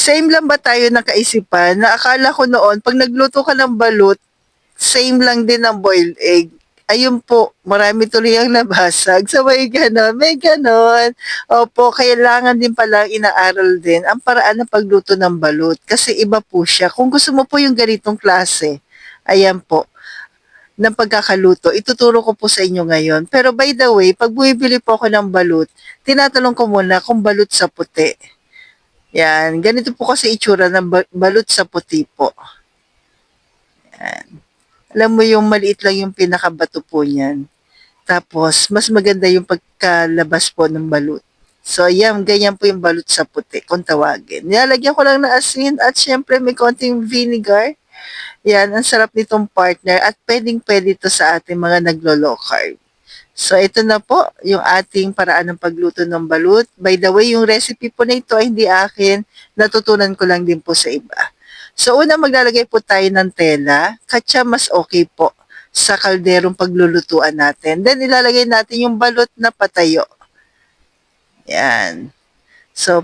Same lang ba tayo ng kaisipan na akala ko noon 'pag nagluto ka ng balut, same lang din ng boiled egg. Ayun po, marami tuloy ang nabasag. So may gano'n. Opo, kailangan din pala inaaral din ang paraan ng pagluto ng balut kasi iba po siya. Kung gusto mo po yung ganitong klase, ayan po, ng pagkakaluto, ituturo ko po sa inyo ngayon. Pero by the way, 'pag bumibili po ako ng balut, tinatanong ko muna kung balut sa puti. Yan, ganito po kasi itsura ng balut sa puti po. Yan. Alam mo yung maliit lang yung pinakabato po niyan. Tapos, mas maganda yung pagkalabas po ng balut. So, yan, ganyan po yung balut sa puti, kung tawagin. Nilalagyan ko lang ng asin at syempre may konting vinegar. Yan, ang sarap nitong partner at pwedeng-pwede ito sa ating mga naglo-low carb. So, ito na po yung ating paraan ng pagluto ng balut. By the way, yung recipe po na ito ay hindi akin. Natutunan ko lang din po sa iba. So, una maglalagay po tayo ng tela. Katsa mas okay po sa kalderong paglulutuan natin. Then, ilalagay natin yung balot na patayo. Yan. So,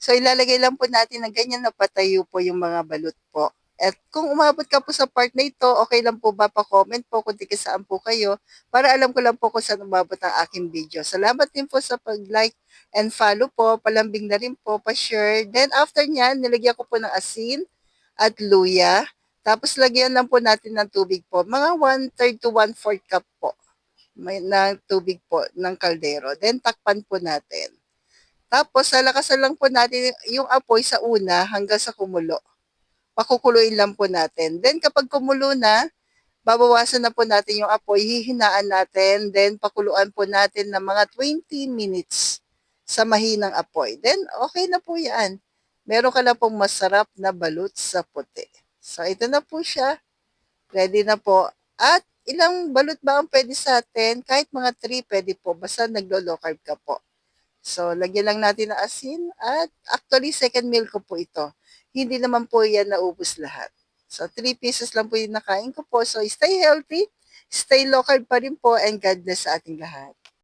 ilalagay lang po natin na ganyan na patayo po yung mga balot po. At kung umabot ka po sa part na ito, okay lang po ba pa-comment po kung tiga saan po kayo para alam ko lang po kung saan umabot ang aking video. Salamat din po sa pag-like and follow po. Palambing na rin po, pa-share. Then after nyan, nilagyan ko po ng asin at luya. Tapos lagyan lang po natin ng tubig po. Mga 1/3 to 1/4 cup po na tubig po ng kaldero. Then takpan po natin. Tapos lalakasan lang po natin yung apoy sa una hanggang sa kumulo. Pakukuluin lang po natin. Then kapag kumulo na, babawasan na po natin yung apoy, hihinaan natin, then pakuluan po natin ng mga 20 minutes sa mahinang apoy. Then okay na po yan. Meron ka na pong masarap na balut sa puti. So ito na po siya. Ready na po. At ilang balut ba ang pwede sa atin? Kahit mga 3 pwede po. Basta naglo-low carb ka po. So, lagyan lang natin ng asin at actually second meal ko po ito. Hindi naman po yan naubos lahat. So, 3 pieces lang po yung nakain ko po. So, stay healthy, stay low carb pa rin po, and God bless sa ating lahat.